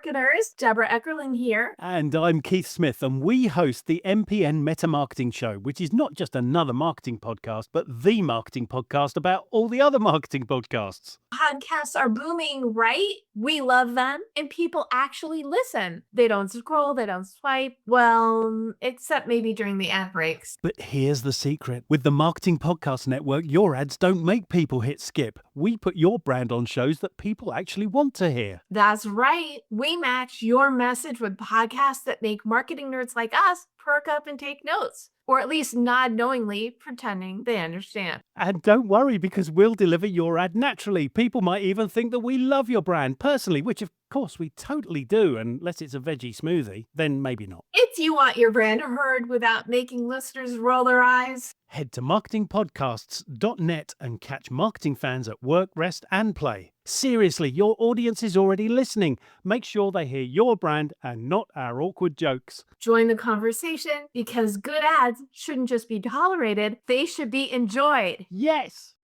marketers. Deborah Eckerling here. And I'm Keith Smith, and we host the MPN Meta Marketing Show, which is not just another marketing podcast, but the marketing podcast about all the other marketing podcasts. Podcasts are booming, right? We love them, and people actually listen. They don't scroll, they don't swipe. Well, except maybe during the ad breaks. But here's the secret. With the Marketing Podcast Network, your ads don't make people hit skip. We put your brand on shows that people actually want to hear. That's right. We match your message with podcasts that make marketing nerds like us perk up and take notes, or at least nod knowingly, pretending they understand. And don't worry, because we'll deliver your ad naturally. People might even think that we love your brand personally, which of course we totally do, unless it's a veggie smoothie, then maybe not. If you want your brand heard without making listeners roll their eyes, head to marketingpodcasts.net and catch marketing fans at work, rest, and play. Seriously, your audience is already listening. Make sure they hear your brand and not our awkward jokes. Join the conversation, because good ads shouldn't just be tolerated, they should be enjoyed. Yes!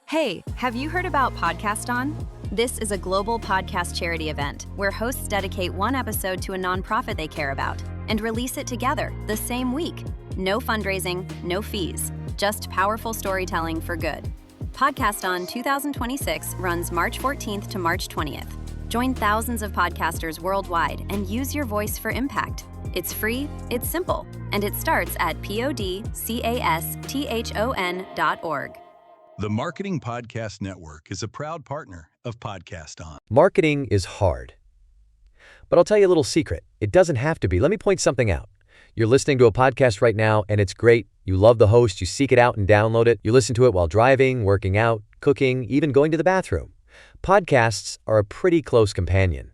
Hey, have you heard about Podcast On? This is a global podcast charity event where hosts dedicate one episode to a nonprofit they care about and release it together the same week. No fundraising, no fees, just powerful storytelling for good. Podcast On 2026 runs March 14th to March 20th. Join thousands of podcasters worldwide and use your voice for impact. It's free, it's simple, and it starts at podcaston.org. The Marketing Podcast Network is a proud partner of Podcast On. Marketing is hard. But I'll tell you a little secret. It doesn't have to be. Let me point something out. You're listening to a podcast right now, and it's great. You love the host. You seek it out and download it. You listen to it while driving, working out, cooking, even going to the bathroom. Podcasts are a pretty close companion.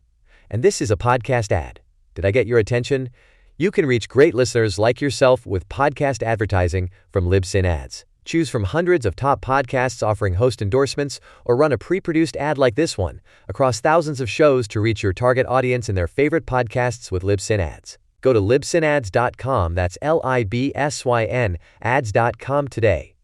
And this is a podcast ad. Did I get your attention? You can reach great listeners like yourself with podcast advertising from Libsyn Ads. Choose from hundreds of top podcasts offering host endorsements, or run a pre-produced ad like this one across thousands of shows to reach your target audience in their favorite podcasts with Libsyn Ads. Go to libsynads.com, that's Libsyn, ads.com today.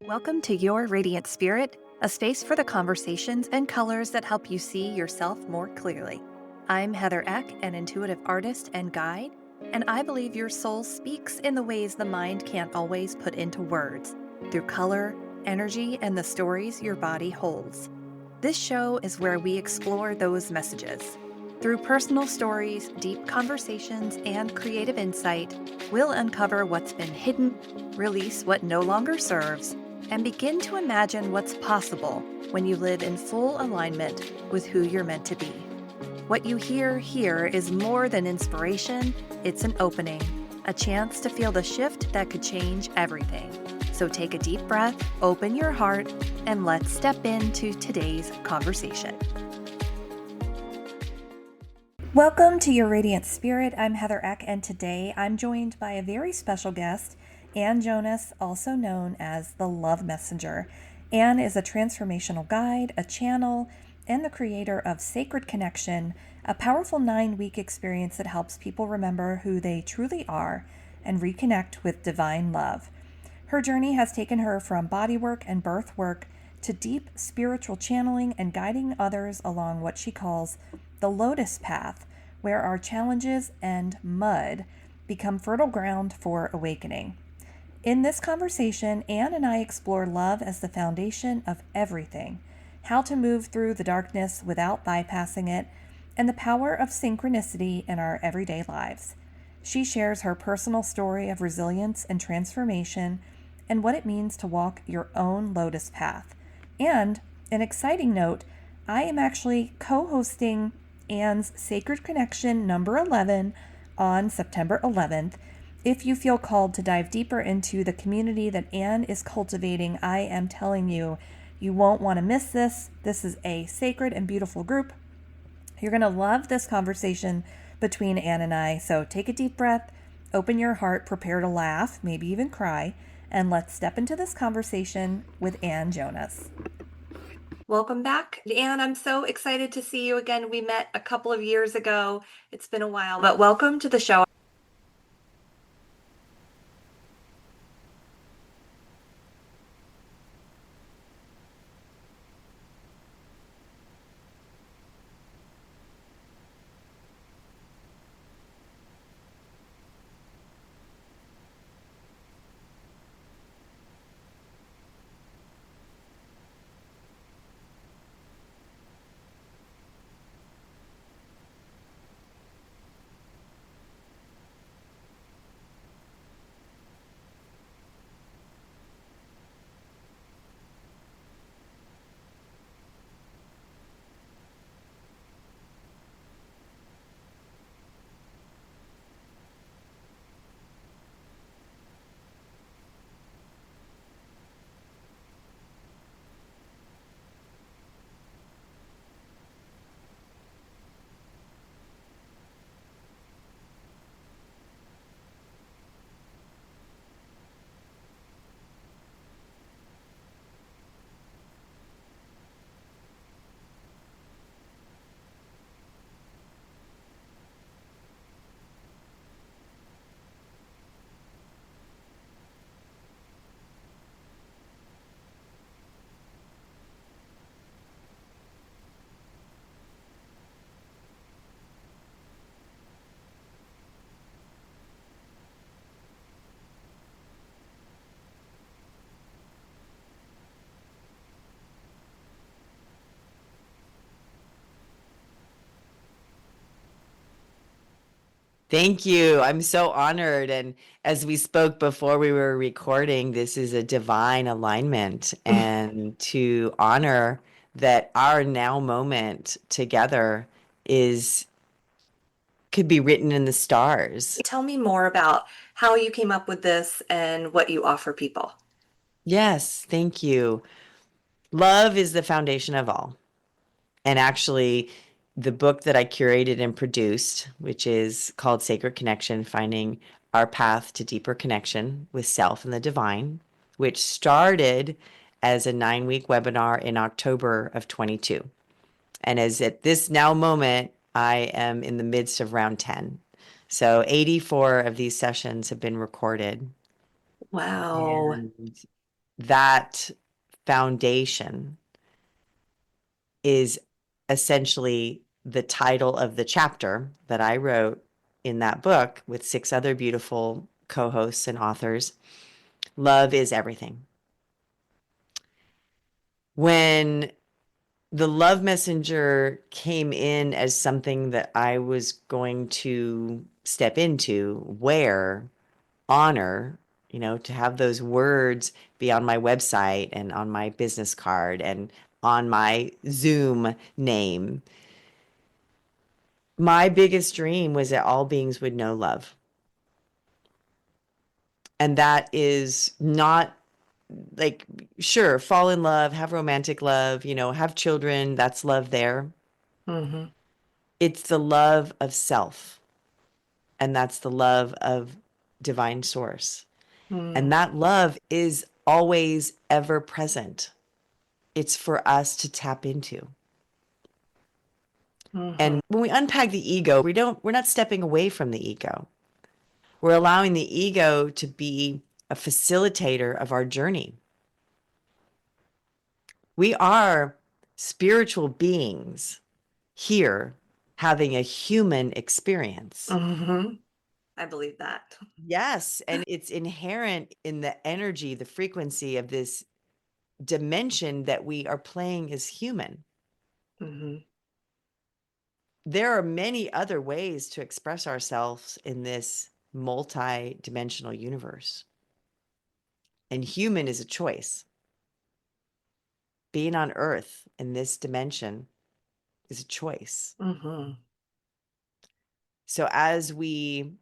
Welcome to Your Radiant Spirit, a space for the conversations and colors that help you see yourself more clearly. I'm Heather Eck, an intuitive artist and guide, and I believe your soul speaks in the ways the mind can't always put into words, through color, energy, and the stories your body holds. This show is where we explore those messages. Through personal stories, deep conversations, and creative insight, we'll uncover what's been hidden, release what no longer serves, and begin to imagine what's possible when you live in full alignment with who you're meant to be. What you hear here is more than inspiration, it's an opening, a chance to feel the shift that could change everything. So take a deep breath, open your heart, and let's step into today's conversation. Welcome to Your Radiant Spirit. I'm Heather Eck, and today I'm joined by a very special guest, Ann Jonas, also known as the Love Messenger. Ann is a transformational guide, a channel, and the creator of Sacred Connection, a powerful 9-week experience that helps people remember who they truly are and reconnect with divine love. Her journey has taken her from bodywork and birth work to deep spiritual channeling and guiding others along what she calls the Lotus Path, where our challenges and mud become fertile ground for awakening. In this conversation, Ann and I explore love as the foundation of everything, how to move through the darkness without bypassing it, and the power of synchronicity in our everyday lives. She shares her personal story of resilience and transformation and what it means to walk your own Lotus Path. And, an exciting note, I am actually co-hosting Ann's Sacred Connection number 11 on September 11th. If you feel called to dive deeper into the community that Ann is cultivating, I am telling you, you won't want to miss this. This is a sacred and beautiful group. You're going to love this conversation between Ann and I. So take a deep breath, open your heart, prepare to laugh, maybe even cry, and let's step into this conversation with Ann Jonas. Welcome back, Ann. I'm so excited to see you again. We met a couple of years ago. It's been a while, but welcome to the show. Thank you. I'm so honored. And as we spoke before we were recording, this is a divine alignment. And to honor that our now moment together could be written in the stars. Tell me more about how you came up with this and what you offer people. Yes, thank you. Love is the foundation of all. And actually, the book that I curated and produced, which is called Sacred Connection, Finding Our Path to Deeper Connection with Self and the Divine, which started as a 9-week webinar in October of 22. And as at this now moment, I am in the midst of round 10. So 84 of these sessions have been recorded. Wow. And that foundation is essentially the title of the chapter that I wrote in that book with 6 other beautiful co-hosts and authors. Love is everything. When the love messenger came in as something that I was going to step into, where honor, to have those words be on my website and on my business card and on my Zoom name. My biggest dream was that all beings would know love. And that is not like, sure, fall in love, have romantic love, have children, that's love there. Mm-hmm. It's the love of self. And that's the love of divine source. And that love is always ever present. It's for us to tap into. And when we unpack the ego, we're not stepping away from the ego. We're allowing the ego to be a facilitator of our journey. We are spiritual beings here having a human experience. Mm-hmm. I believe that. Yes, and it's inherent in the energy, the frequency of this dimension that we are playing as human. Mm-hmm. There are many other ways to express ourselves in this multi-dimensional universe. And human is a choice. Being on Earth in this dimension is a choice. Mm-hmm. So as we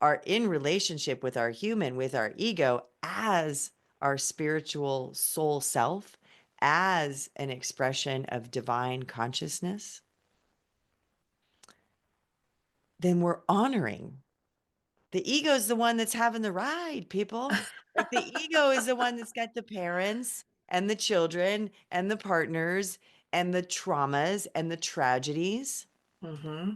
are in relationship with our human, with our ego, as our spiritual soul self, as an expression of divine consciousness, then we're honoring. The ego is the one that's having the ride, people. Like the ego is the one that's got the parents and the children and the partners and the traumas and the tragedies. Mm-hmm.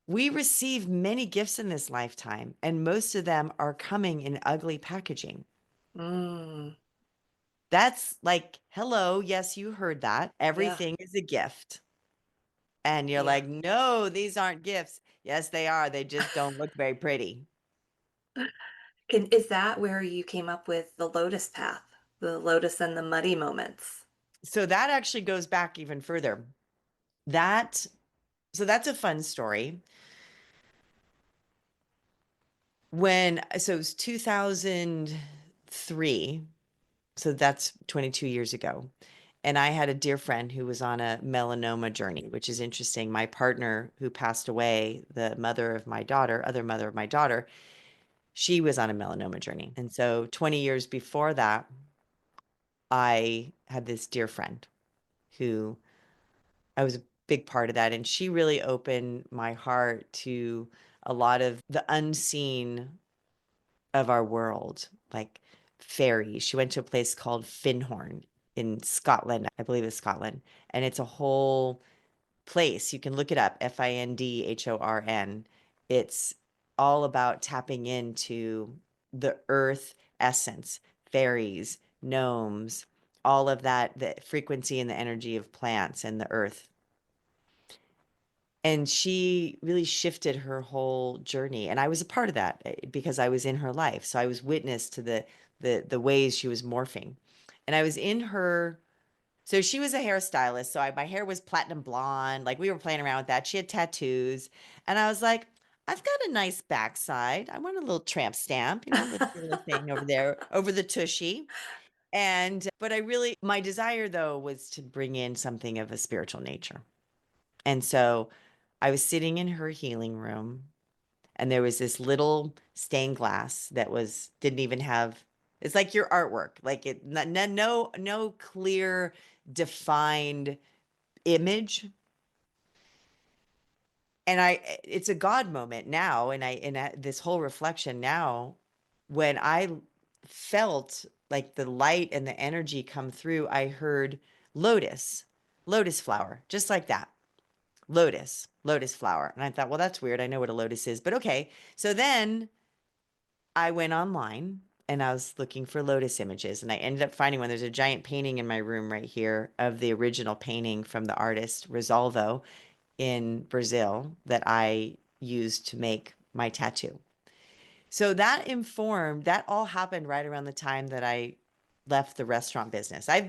We receive many gifts in this lifetime, and most of them are coming in ugly packaging. Mm. That's like, hello, yes, you heard that. Everything is a gift. And you're Yeah. like, no, these aren't gifts. Yes, they are. They just don't look very pretty. Is that where you came up with the Lotus Path, the lotus and the muddy moments? So that actually goes back even further. So that's a fun story. So it was 2003. So that's 22 years ago. And I had a dear friend who was on a melanoma journey, which is interesting. My partner who passed away, the mother of my daughter, she was on a melanoma journey. And so 20 years before that, I had this dear friend who I was a big part of that. And she really opened my heart to a lot of the unseen of our world, like fairies. She went to a place called Findhorn in Scotland. I believe it's Scotland. And it's a whole place. You can look it up, Findhorn. It's all about tapping into the earth essence, fairies, gnomes, all of that, the frequency and the energy of plants and the earth. And she really shifted her whole journey. And I was a part of that because I was in her life. So I was witness to the ways she was morphing. And I was in her. So she was a hairstylist. So my hair was platinum blonde. Like we were playing around with that. She had tattoos. And I was like, I've got a nice backside. I want a little tramp stamp, you know, little thing over there, over the tushy. But my desire though was to bring in something of a spiritual nature. And so I was sitting in her healing room, and there was this little stained glass that didn't even have, it's like your artwork, like no clear, defined image. And it's a God moment now. This whole reflection now, when I felt like the light and the energy come through, I heard lotus, lotus flower, just like that. Lotus flower. And I thought, well, that's weird. I know what a lotus is, but okay. So then I went online and I was looking for lotus images, and I ended up finding one. There's a giant painting in my room right here of the original painting from the artist Rosalvo in Brazil that I used to make my tattoo. So that all happened right around the time that I left the restaurant business. I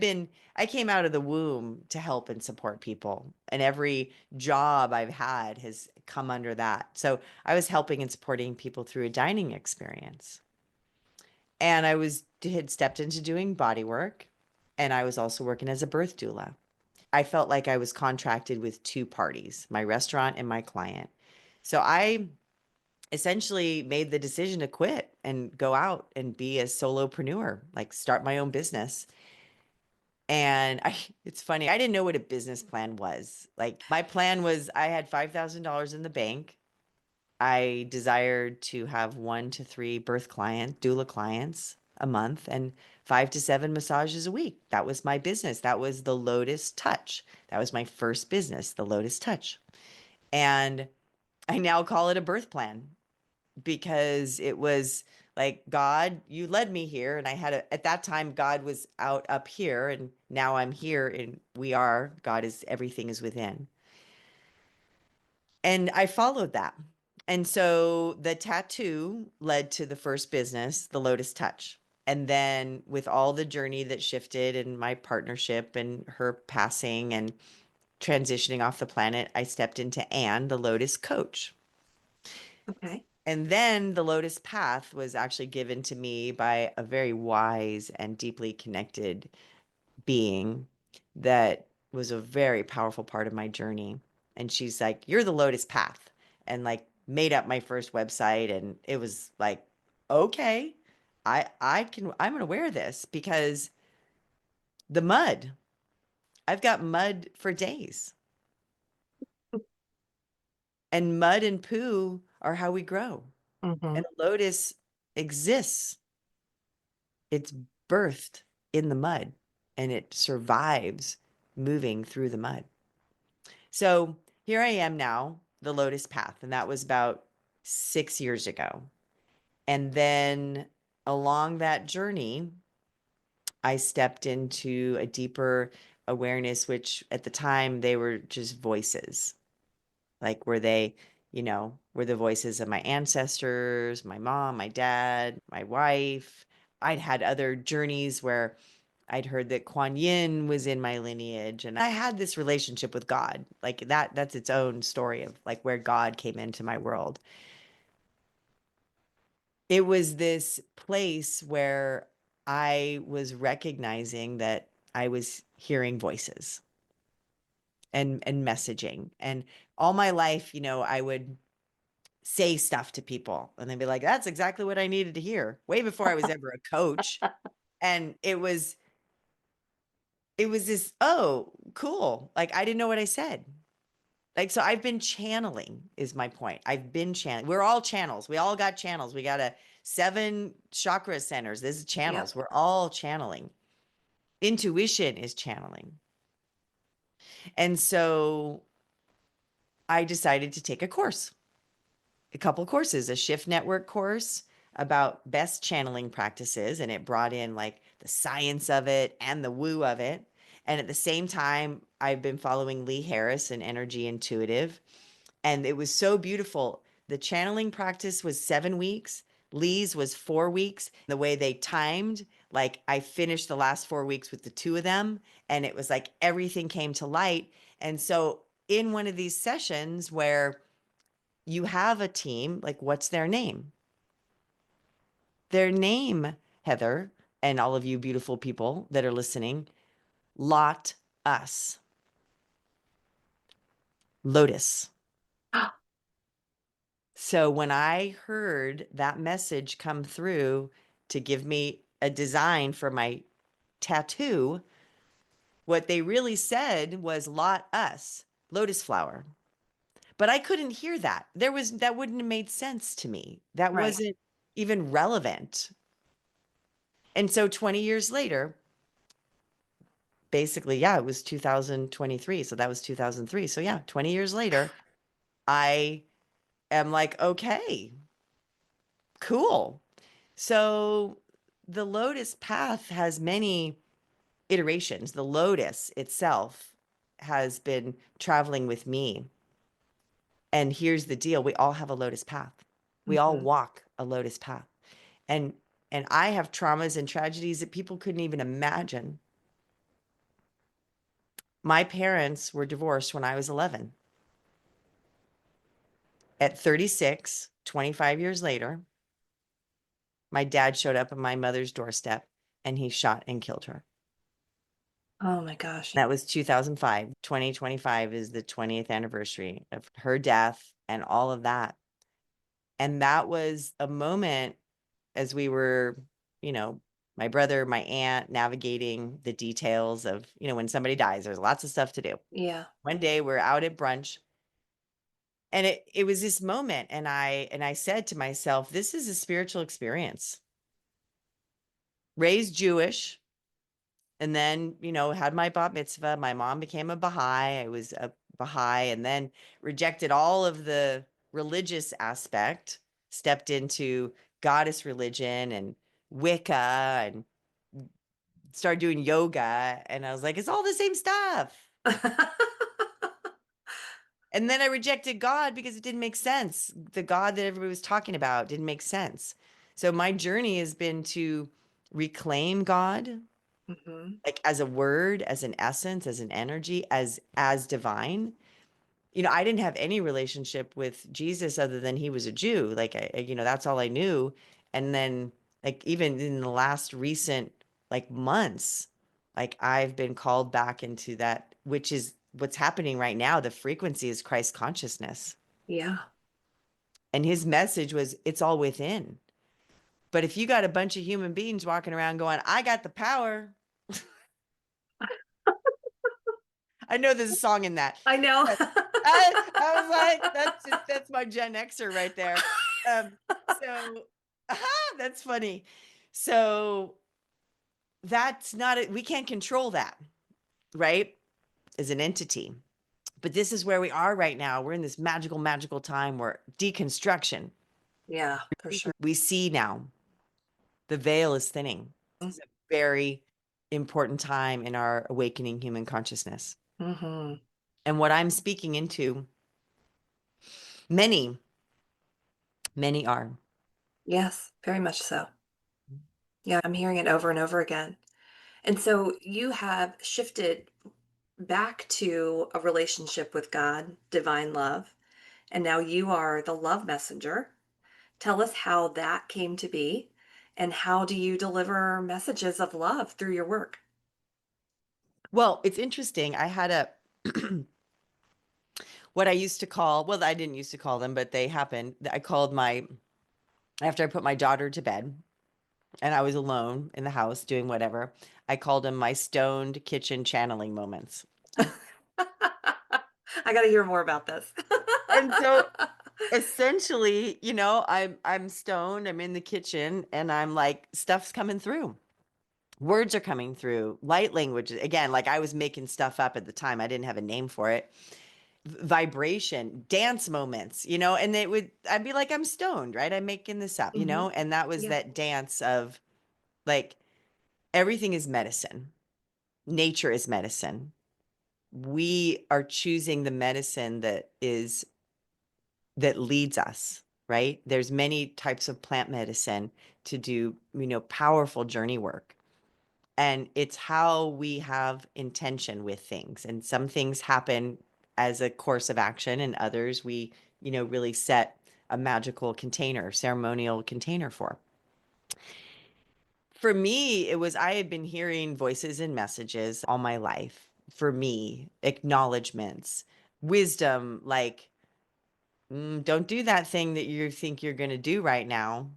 came out of the womb to help and support people, and every job I've had has come under that. So I was helping and supporting people through a dining experience. And had stepped into doing body work, and I was also working as a birth doula. I felt like I was contracted with two parties, my restaurant and my client. So I essentially made the decision to quit and go out and be a solopreneur, like start my own business. And it's funny, I didn't know what a business plan was. Like, my plan was I had $5,000 in the bank. I desired to have 1 to 3 doula clients a month, and 5 to 7 massages a week. That was my business. That was the Lotus Touch. That was my first business, the Lotus Touch. And I now call it a birth plan, because it was like, God, you led me here. And at that time, God was out up here, and now I'm here, and everything is within. And I followed that. And so the tattoo led to the first business, the Lotus Touch. And then with all the journey that shifted and my partnership and her passing and transitioning off the planet, I stepped into Ann, the Lotus Coach. Okay. And then the Lotus Path was actually given to me by a very wise and deeply connected being that was a very powerful part of my journey. And she's like, "You're the Lotus Path," and like made up my first website. And it was like, okay, I'm going to wear this, because the mud, I've got mud for days, and mud and poo are how we grow. Mm-hmm. And a lotus exists. It's birthed in the mud, and it survives moving through the mud. So here I am now, the Lotus Path, and that was about 6 years ago. And then along that journey, I stepped into a deeper awareness, which at the time they were just voices. Like, were the voices of my ancestors, my mom, my dad, my wife. I'd had other journeys where I'd heard that Kuan Yin was in my lineage, and I had this relationship with God. Like, that's its own story of like where God came into my world. It was this place where I was recognizing that I was hearing voices and messaging. And all my life, I would say stuff to people, and they'd be like, "That's exactly what I needed to hear," way before I was ever a coach. And it was this, oh, cool. Like, I didn't know what I said. Like, so I've been channeling, is my point. I've been channeling. We're all channels. We all got channels. We got 7 chakra centers. This is channels. Yep. We're all channeling. Intuition is channeling. And so I decided to take a couple courses, a Shift Network course about best channeling practices. And it brought in like the science of it and the woo of it. And at the same time, I've been following Lee Harris and Energy Intuitive. And it was so beautiful. The channeling practice was 7 weeks. Lee's was 4 weeks. The way they timed, like, I finished the last 4 weeks with the 2 of them, and it was like everything came to light. And so in one of these sessions where you have a team, like what's their name? Their name, Heather, and all of you beautiful people that are listening, Lot us. Lotus. So when I heard that message come through to give me a design for my tattoo, what they really said was Lot us, lotus flower. But I couldn't hear that. That wouldn't have made sense to me. That Right. wasn't even relevant. And so 20 years later, basically, yeah, it was 2023. So that was 2003. So yeah, 20 years later, I am like, okay, cool. So the Lotus Path has many iterations. The Lotus itself has been traveling with me. And here's the deal. We all have a Lotus Path. We all walk a Lotus Path. And I have traumas and tragedies that people couldn't even imagine. My parents were divorced when I was 11. At 36, 25 years later, my dad showed up at my mother's doorstep and he shot and killed her. Oh my gosh. That was 2005. 2025 is the 20th anniversary of her death and all of that. And that was a moment as we were, you know, my brother, my aunt, navigating the details of, you know, when somebody dies, there's lots of stuff to do. Yeah. One day we're out at brunch and it was this moment. And I said to myself, this is a spiritual experience. Raised Jewish, and then, you know, had my bat mitzvah. My mom became a Baha'i. I was a Baha'i, and then rejected all of the religious aspect, stepped into goddess religion and Wicca and started doing yoga. And I was like, it's all the same stuff. And then I rejected God because it didn't make sense. The God that everybody was talking about didn't make sense. So my journey has been to reclaim God, like as a word, as an essence, as an energy, as divine. You know, I didn't have any relationship with Jesus other than he was a Jew. Like, you know, that's all I knew. And then like, even in the last recent like months, like I've been called back into that, which is what's happening right now. The frequency is Christ consciousness. Yeah. And his message was, it's all within. But if you got a bunch of human beings walking around going, I got the power. I know there's a song in that. I know. I was like, that's my Gen Xer right there. So that's funny. So that's not it. We can't control that, right? As an entity. But this is where we are right now. We're in this magical, magical time where deconstruction. Yeah, for sure. We see now the veil is thinning. It's a very important time in our awakening human consciousness. Mm-hmm. And what I'm speaking into, many are. Yes, very much so. Yeah, I'm hearing it over and over again. And so you have shifted back to a relationship with God, divine love, and now you are the love messenger. Tell us how that came to be and how do you deliver messages of love through your work? Well, it's interesting. I had a what I used to call, well, I didn't used to call them, but they happened. I called after I put my daughter to bed and I was alone in the house doing whatever, I called them my stoned kitchen channeling moments. I got to hear more about this. And so essentially, you know, I'm stoned, I'm in the kitchen and I'm like, stuff's coming through. Words are coming through, light language. Again, like I was making stuff up at the time. I didn't have a name for it. Vibration, dance moments, you know, and I'd be like, I'm stoned, right? I'm making this up, you know? And that was that dance of like, everything is medicine. Nature is medicine. We are choosing the medicine that leads us, right? There's many types of plant medicine to do, you know, powerful journey work. And it's how we have intention with things. And some things happen as a course of action and others we really set a magical container, ceremonial container for. For me, it was I had been hearing voices and messages all my life. For me, acknowledgments, wisdom, like, don't do that thing that you think you're going to do right now.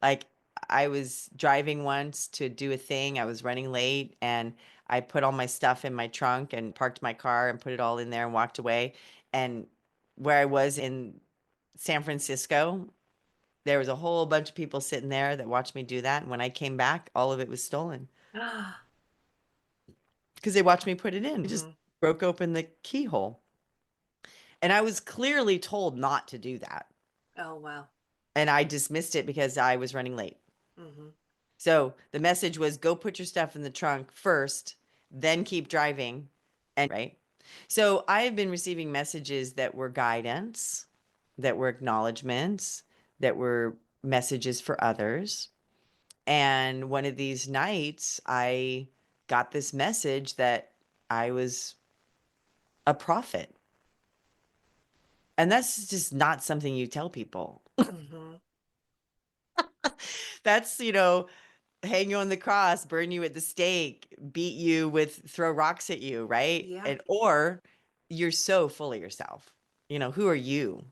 Like, I was driving once to do a thing. I was running late and I put all my stuff in my trunk and parked my car and put it all in there and walked away. And where I was in San Francisco, there was a whole bunch of people sitting there that watched me do that. And when I came back, all of it was stolen because they watched me put it in. It just broke open the keyhole. And I was clearly told not to do that. Oh, wow. And I dismissed it because I was running late. So the message was, go put your stuff in the trunk first, then keep driving. And right. So I have been receiving messages that were guidance, that were acknowledgments, that were messages for others. And one of these nights, I got this message that I was a prophet. And that's just not something you tell people. That's, hang you on the cross, burn you at the stake, beat you throw rocks at you, right? Yeah. Or you're so full of yourself. Who are you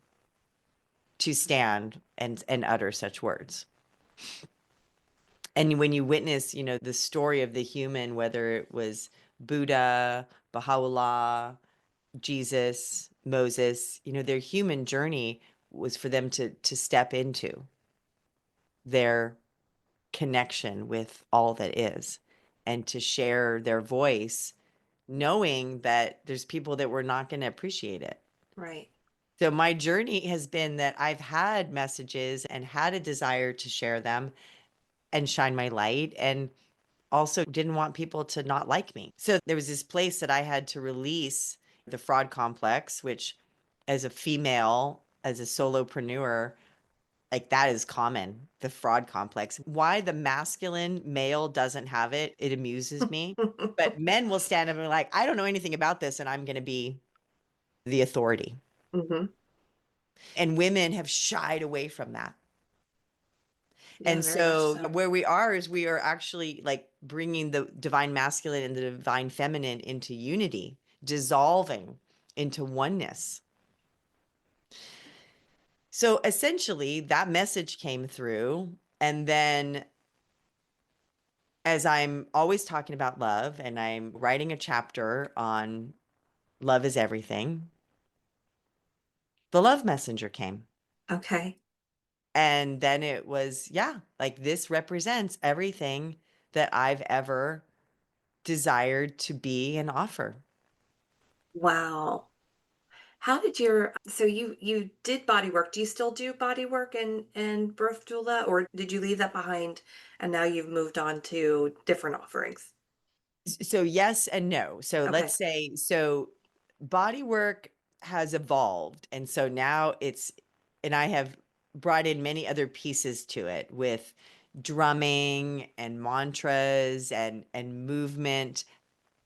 to stand and utter such words? And when you witness, the story of the human, whether it was Buddha, Baha'u'llah, Jesus, Moses, their human journey was for them to step into their connection with all that is and to share their voice, knowing that there's people that were not going to appreciate it. Right. So my journey has been that I've had messages and had a desire to share them and shine my light, and also didn't want people to not like me. So there was this place that I had to release the fraud complex, which as a female, as a solopreneur, like that is common, the fraud complex. Why the masculine male doesn't have it, it amuses me. But men will stand up and be like, I don't know anything about this, and I'm going to be the authority. And women have shied away from that. Yeah, And very much so so. where we are is we are actually like bringing the divine masculine and the divine feminine into unity, dissolving into oneness. So essentially that message came through. And then as I'm always talking about love and I'm writing a chapter on love is everything, the love messenger came. Okay. And then it was, like this represents everything that I've ever desired to be and offer. Wow. How did so you did body work. Do you still do body work and birth doula, or did you leave that behind and now you've moved on to different offerings? So yes and no. So Okay. let's say, body work has evolved. And so now and I have brought in many other pieces to it with drumming and mantras and movement.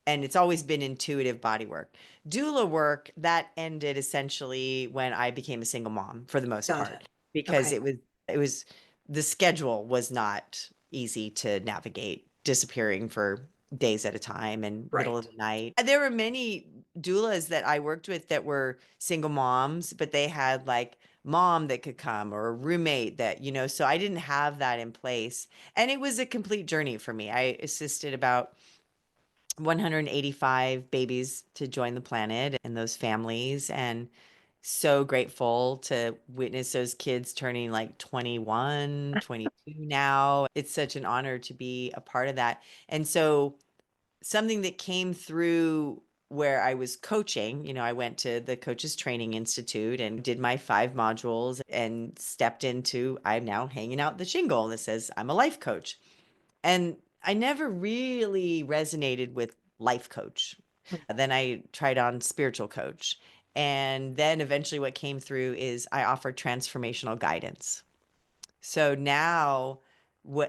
And it's always been intuitive body work. Doula work, that ended essentially when I became a single mom for the most Got part, it. because Okay. it was the schedule was not easy to navigate, disappearing for days at a time and middle of Right. the night. There were many doulas that I worked with that were single moms, but they had like mom that could come or a roommate that, so I didn't have that in place. And it was a complete journey for me. I assisted about 185 babies to join the planet and those families, and so grateful to witness those kids turning like 21, 22 now. It's such an honor to be a part of that. And so something that came through where I was coaching, I went to the Coaches Training Institute and did my 5 modules and stepped into, I'm now hanging out the shingle that says I'm a life coach. And I never really resonated with life coach. Then I tried on spiritual coach. And then eventually what came through is I offer transformational guidance. So now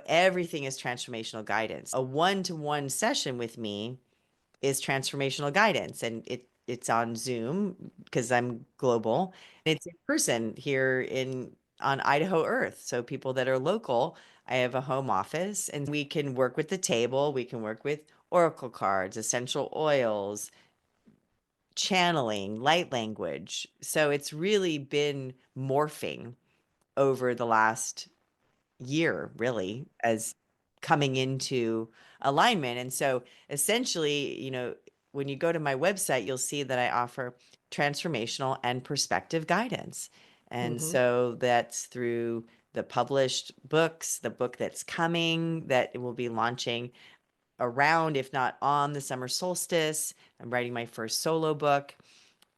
everything is transformational guidance. A one-to-one session with me is transformational guidance. And it's on Zoom because I'm global. It's in person here on Idaho Earth. So people that are local, I have a home office and we can work with the table. We can work with oracle cards, essential oils, channeling, light language. So it's really been morphing over the last year, really, as coming into alignment. And so essentially, when you go to my website, you'll see that I offer transformational and perspective guidance. And Mm-hmm. so that's through the published books, the book that's coming, that it will be launching around, if not on, the summer solstice. I'm writing my first solo book,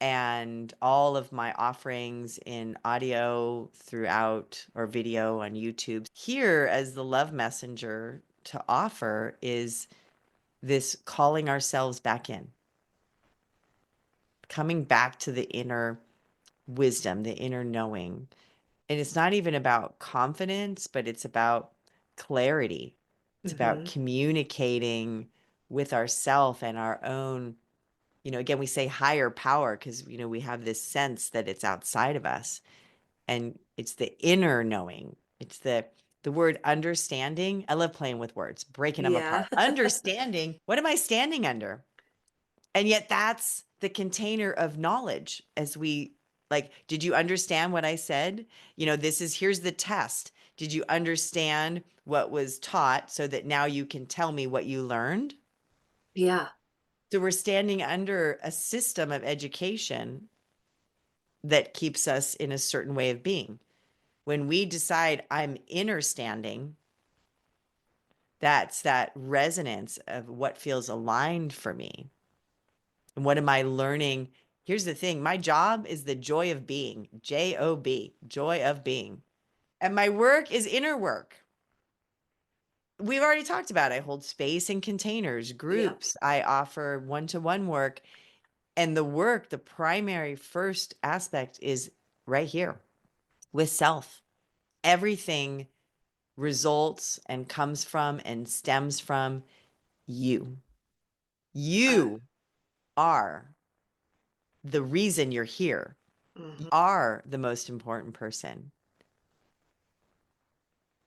and all of my offerings in audio throughout, or video on YouTube. Here, as the love messenger to offer, is this calling ourselves back in, coming back to the inner wisdom, the inner knowing. And it's not even about confidence, but it's about clarity. It's about Mm-hmm. communicating with ourself and our own, again, we say higher power because, we have this sense that it's outside of us, and it's the inner knowing. It's the word understanding. I love playing with words, breaking them Yeah. apart. Understanding, what am I standing under? And yet that's the container of knowledge. As we, like, did you understand what I said? Here's the test. Did you understand what was taught so that now you can tell me what you learned? Yeah. So we're standing under a system of education that keeps us in a certain way of being. When we decide I'm inner standing, that's that resonance of what feels aligned for me. And what am I learning? Here's the thing. My job is the joy of being, JOB, joy of being. And my work is inner work. We've already talked about it. I hold space in containers, Yep. groups. I offer one-to-one work. And the work, the primary first aspect is right here with self. Everything results and comes from and stems from you. Uh, You are the reason you're here. You mhm. are the most important person.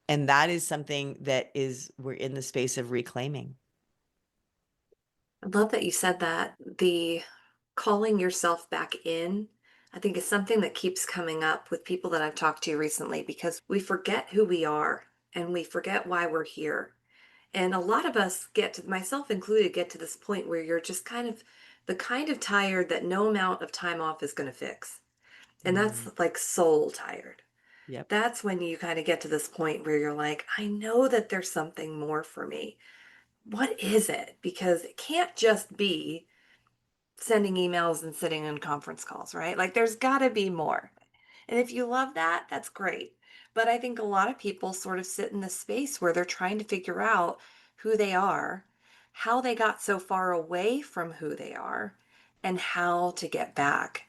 And that is something that we're in the space of reclaiming. I love that you said that. The calling yourself back in, I think, is something that keeps coming up with people that I've talked to recently because we forget who we are and we forget why we're here. And a lot of us get to, myself included, get to this point where you're just kind of tired that no amount of time off is going to fix. And Mm, that's like soul tired. yep. That's when you kind of get to this point where you're like, I know that there's something more for me. What is it? Because it can't just be sending emails and sitting in conference calls, right? Like there's got to be more. And if you love that, that's great. But I think a lot of people sort of sit in this space where they're trying to figure out who they are, how they got so far away from who they are, and how to get back.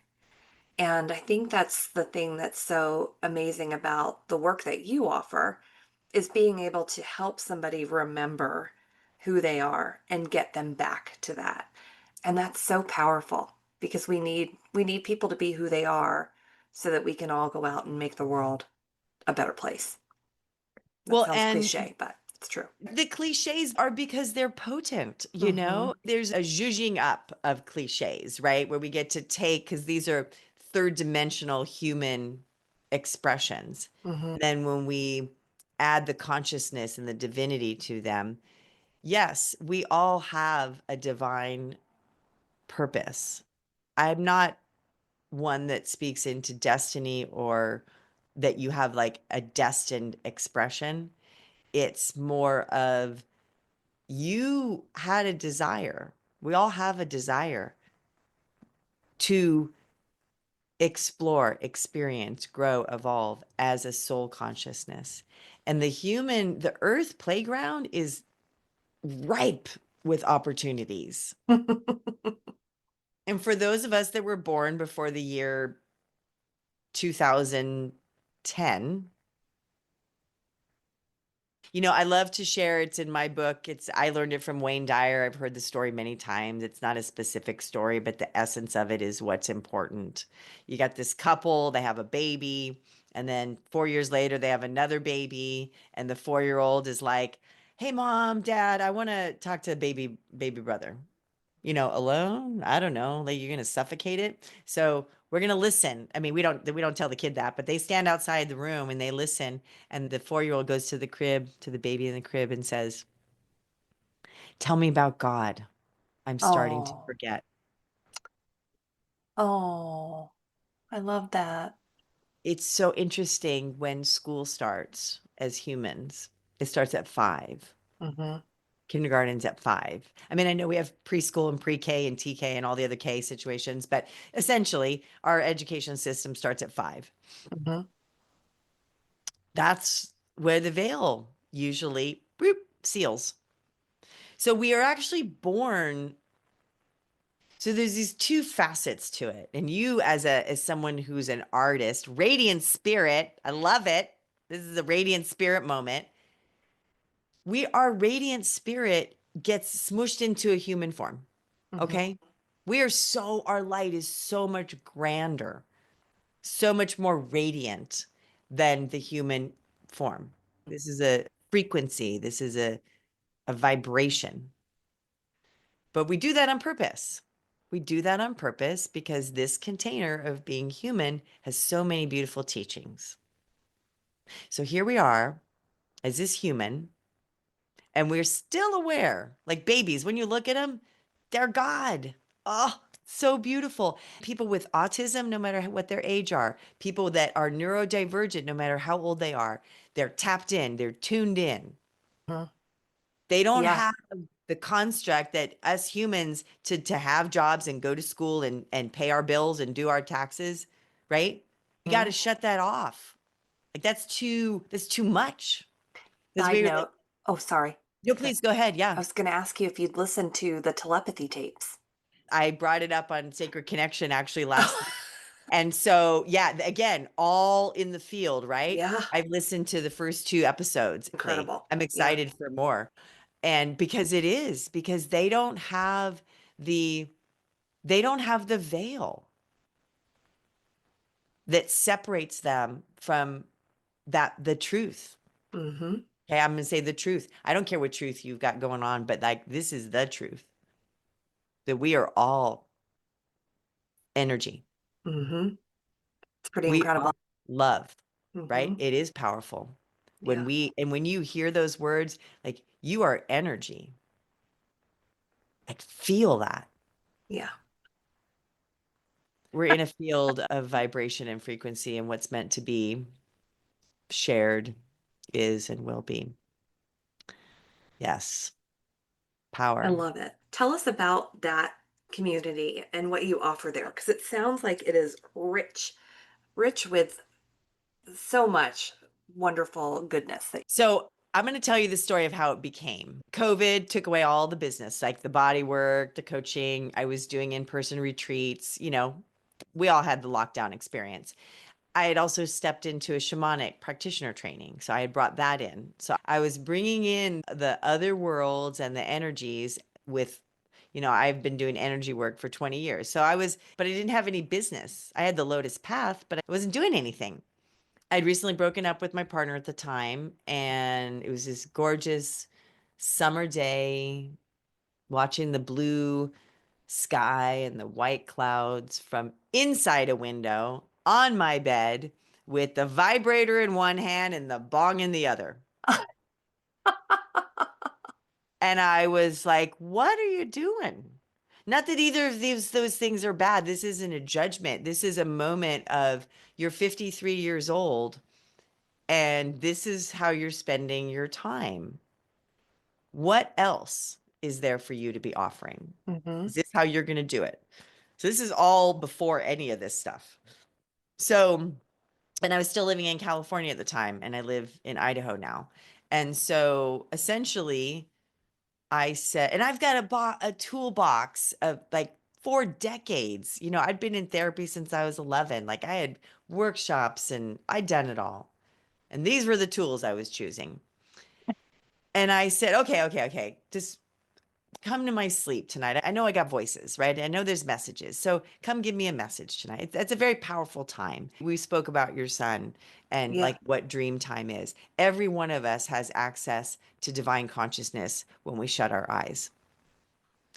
And I think that's the thing that's so amazing about the work that you offer is being able to help somebody remember who they are and get them back to that. And that's so powerful because we need people to be who they are so that we can all go out and make the world a better place. That Well, sounds and cliche, but it's true. the cliches are because they're potent, Hmm. There's a zhuzhing up of cliches, right? Where we get to take, because these are third dimensional human expressions. Hmm. Then when we add the consciousness and the divinity to them, yes, we all have a divine purpose. I'm not one that speaks into destiny or that you have like a destined expression. It's more of, you had a desire. We all have a desire to explore, experience, grow, evolve as a soul consciousness. And the earth playground is ripe with opportunities. And for those of us that were born before the year 2010, I love to share. It's in my book. I learned it from Wayne Dyer. I've heard the story many times. It's not a specific story, but the essence of it is what's important. You got this couple, they have a baby, and then 4 years later, they have another baby, and the 4-year-old is like, "Hey, mom, dad, I want to talk to baby brother." Alone? I don't know. Like you're gonna suffocate it. So we're gonna listen. I mean, we don't tell the kid that, but they stand outside the room and they listen. And the 4-year-old goes to the crib, to the baby in the crib, and says, "Tell me about God. I'm starting to Oh, forget." oh, I love that. It's so interesting when school starts as humans. It starts at 5. Mm-hmm. Kindergarten's at 5. I mean, I know we have preschool and pre-K and TK and all the other K situations, but essentially our education system starts at 5. Mm-hmm. That's where the veil usually boop, seals. So we are actually born. So there's these two facets to it. And you as someone who's an artist, radiant spirit, I love it. This is a radiant spirit moment. Our radiant spirit gets smooshed into a human form. Mm-hmm. Okay? Our light is so much grander, so much more radiant than the human form. This is a frequency, this is a vibration. But we do that on purpose. We do that on purpose because this container of being human has so many beautiful teachings. So here we are as this human, and we're still aware, like babies, when you look at them, they're God. Oh, so beautiful. People with autism, no matter what their age are, people that are neurodivergent, no matter how old they are, they're tapped in, they're tuned in. Mm-hmm. They don't Yeah. have the construct that us humans to have jobs and go to school and pay our bills and do our taxes, right? We got Mm-hmm. to shut that off. Like that's too much. Because Side we were like, note. Oh, sorry. no, Go- please go ahead. I Yeah. was going to ask you if you'd listened to the telepathy tapes. I brought it up on Sacred Connection actually last week. And so, yeah, again, all in the field, right? Yeah. I've listened to the first 2 episodes. Incredible. I'm Yeah. excited for more. And because they don't have the veil that separates them from the truth. Mm-hmm. Okay, I'm gonna say the truth. I don't care what truth you've got going on, but like this is the truth that we are all energy. Mm-hmm. It's pretty We are incredible. love, right? Mm-hmm. It is powerful. Yeah. When you hear those words, like you are energy, like feel that. Yeah. We're in a field of vibration and frequency, and what's meant to be shared is and will be. Yes. I Power. love it. Tell us about that community and what you offer there, because it sounds like it is rich, rich with so much wonderful goodness. So I'm going to tell you the story of how it became. COVID took away all the business, like the body work, the coaching. I was doing in-person retreats. We all had the lockdown experience. I had also stepped into a shamanic practitioner training. So I had brought that in. So I was bringing in the other worlds and the energies with, I've been doing energy work for 20 years. But I didn't have any business. I had the Lotus Path, but I wasn't doing anything. I'd recently broken up with my partner at the time, and it was this gorgeous summer day, watching the blue sky and the white clouds from inside a window on my bed with the vibrator in one hand and the bong in the other. And I was like, what are you doing? Not that either of those things are bad. This isn't a judgment. This is a moment of you're 53 years old and this is how you're spending your time. What else is there for you to be offering? Mm-hmm. Is this how you're going to do it? So this is all before any of this stuff. So, and I was still living in California at the time, and I live in Idaho now. And so essentially I said, and I've got a toolbox of like 4 decades. I'd been in therapy since I was 11. Like I had workshops and I'd done it all. And these were the tools I was choosing. And I said, okay, just come to my sleep tonight. I know I got voices, right? I know there's messages. So come give me a message tonight. That's a very powerful time. We spoke about your son and Yeah. like what dream time is. Every one of us has access to divine consciousness when we shut our eyes.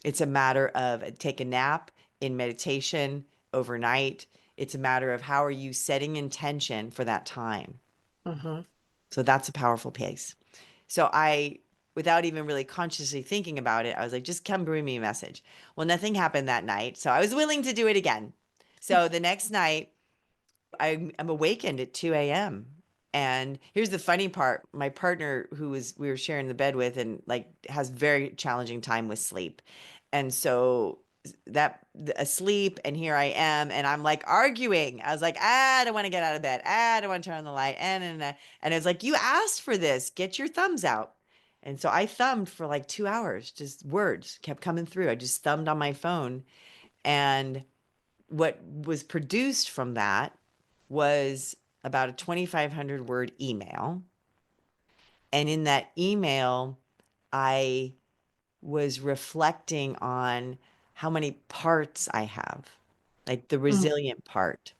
It's a matter of take a nap in meditation overnight. It's a matter of how are you setting intention for that time. Mm-hmm. So that's a powerful piece. So I, without even really consciously thinking about it, I was like, just come bring me a message. Well, nothing happened that night. So I was willing to do it again. So the next night, I'm awakened at 2 a.m. And here's the funny part. My partner, we were sharing the bed with and like has very challenging time with sleep. And so asleep, and here I am, and I'm like arguing. I was like, I don't want to get out of bed. I don't want to turn on the light. And it's like, you asked for this. Get your thumbs out. And so I thumbed for like 2 hours, just words kept coming through. I just thumbed on my phone. And what was produced from that was about a 2,500 word email. And in that email, I was reflecting on how many parts I have, like the resilient part,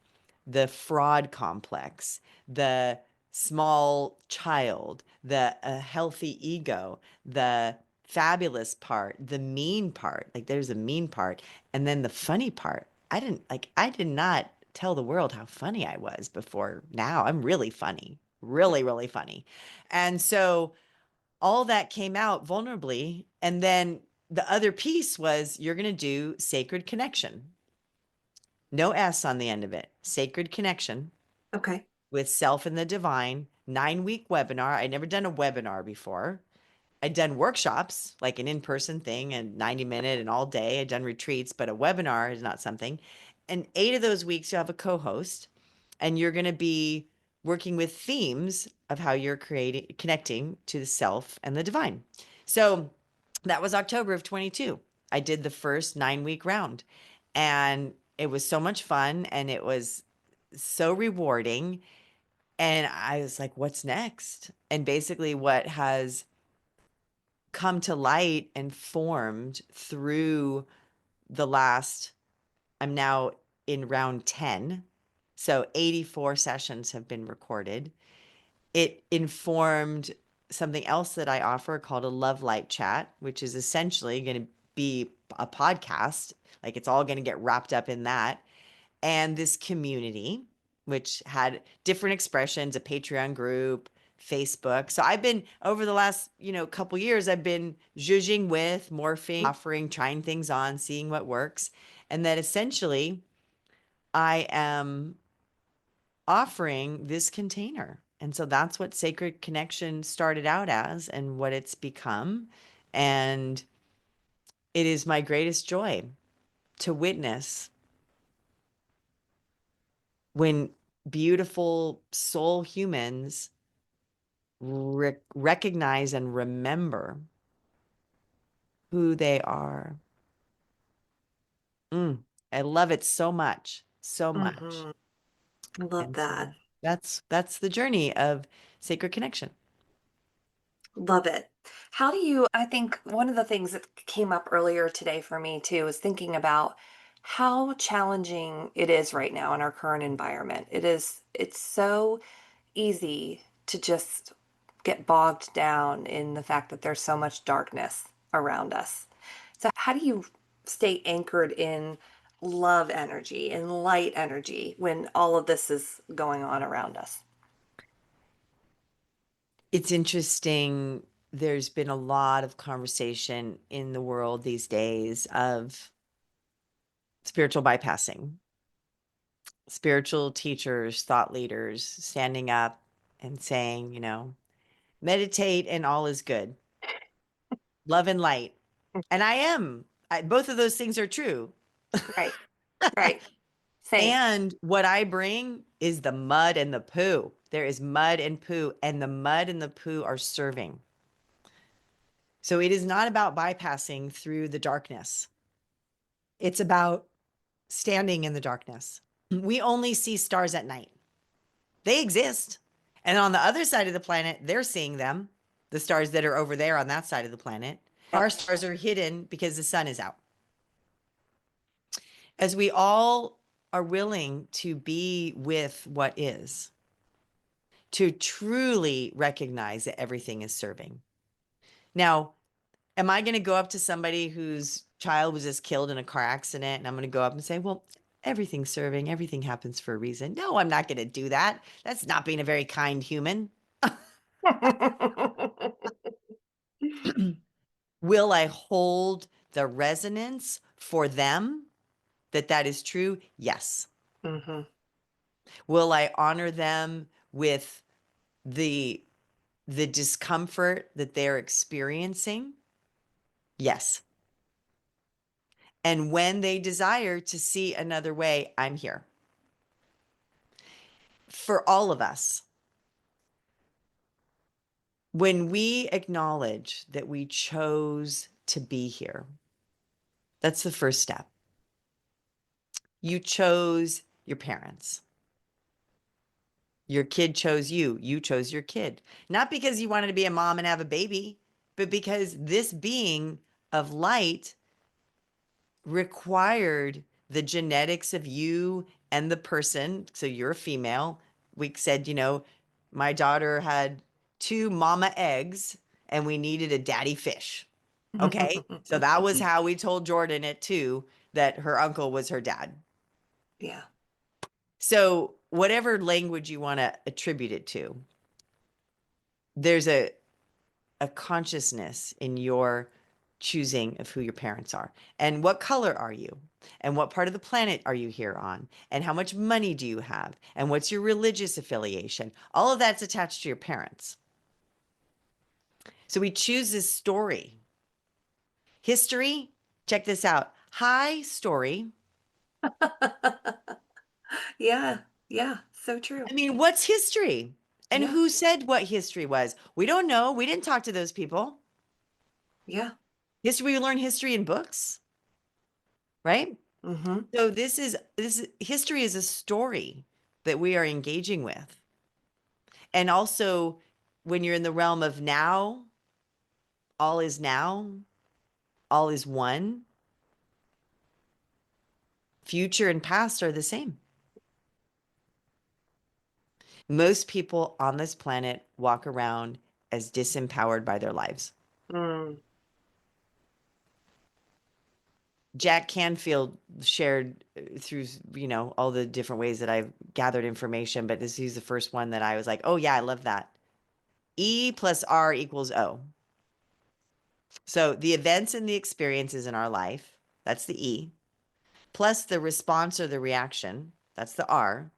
the fraud complex, the small child, the healthy ego, the fabulous part, the mean part. Like there's a mean part. And then the funny part. I did not tell the world how funny I was before now. I'm really funny, really, really funny. And so all that came out vulnerably. And then the other piece was you're going to do sacred connection. No S on the end of it. Sacred connection Okay. with self and the divine. 9-week webinar. I'd never done a webinar before. I'd done workshops, like an in-person thing and 90-minute and all day. I'd done retreats, but a webinar is not something. And 8 of those weeks, you have a co-host, and you're going to be working with themes of how you're connecting to the self and the divine. So that was October of 22. I did the first 9-week round, and it was so much fun, and it was so rewarding. And I was like, what's next? And basically what has come to light and formed through the last, I'm now in round 10. So 84 sessions have been recorded. It informed something else that I offer called a Love Light Chat, which is essentially going to be a podcast. Like it's all going to get wrapped up in that. And this community, which had different expressions, a Patreon group, Facebook. So I've been over the last, couple years, I've been zhuzhing with, morphing, offering, trying things on, seeing what works. And that essentially I am offering this container. And so that's what Sacred Connection started out as and what it's become. And it is my greatest joy to witness when beautiful soul humans recognize and remember who they are. I love it so much, so much. Mm-hmm. I love And that. so that's the journey of Sacred Connection. Love it. I think one of the things that came up earlier today for me too was thinking about how challenging it is right now in our current environment. It's so easy to just get bogged down in the fact that there's so much darkness around us. So how do you stay anchored in love energy and light energy when all of this is going on around us? It's interesting. There's been a lot of conversation in the world these days of spiritual bypassing, spiritual teachers, thought leaders standing up and saying, meditate and all is good, love and light. And both of those things are true. Right. Right. Same. And what I bring is the mud and the poo. There is mud and poo, and the mud and the poo are serving. So it is not about bypassing through the darkness. It's about standing in the darkness. We only see stars at night. They exist. And on the other side of the planet, they're seeing them. the stars that are over there on that side of the planet. Our stars are hidden because the sun is out. As we all are willing to be with what is, to truly recognize that everything is serving. Now, am I going to go up to somebody whose child was just killed in a car accident and I'm going to go up and say, well, everything's serving, everything happens for a reason? No, I'm not going to do that. That's not being a very kind human. Will I hold the resonance for them that that is true? Yes. Mm-hmm. Will I honor them with the discomfort that they're experiencing? Yes. And when they desire to see another way, I'm here. For all of us, when we acknowledge that we chose to be here, that's the first step. You chose your parents. Your kid chose you. You chose your kid. Not because you wanted to be a mom and have a baby, but because this being of light required the genetics of you and the person. So you're a female. We said, you know, my daughter had 2 mama eggs and we needed a daddy fish. Okay. So that was how we told Jordan at 2 that her uncle was her dad. Yeah. So whatever language you want to attribute it to, there's a consciousness in your choosing of who your parents are and what color are you and what part of the planet are you here on and how much money do you have and what's your religious affiliation. All of that's attached to your parents. So we choose this story. History, check this out. Hi, story. Yeah. Yeah. So true. I mean, what's history? And Yeah. who said what history was? We don't know. We didn't talk to those people. Yeah. History, we learn history in books, right? Mm-hmm. So this history is a story that we are engaging with. And also when you're in the realm of now, all is now, all is one. Future and past are the same. Most people on this planet walk around as disempowered by their lives. Mm. Jack Canfield shared through, you know, all the different ways that I've gathered information, but he's the first one that I was like, oh yeah, I love that. E plus R equals O. So the events and the experiences in our life, that's the E, plus the response or the reaction, that's the R,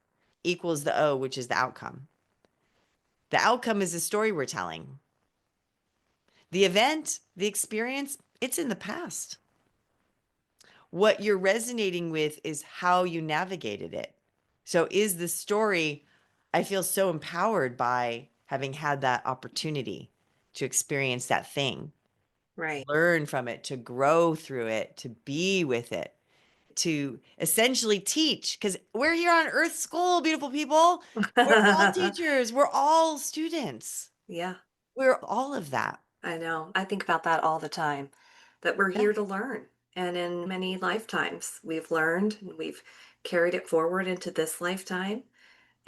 equals the O, which is the outcome. The outcome is the story we're telling. The event, the experience, it's in the past. What you're resonating with is how you navigated it. So is the story, I feel so empowered by having had that opportunity to experience that thing, Right. learn from it, to grow through it, to be with it, to essentially teach, because we're here on Earth School, beautiful people. We're all teachers. We're all students. Yeah. We're all of that. I know. I think about that all the time, that we're Yeah. here to learn. And in many lifetimes, we've learned and we've carried it forward into this lifetime.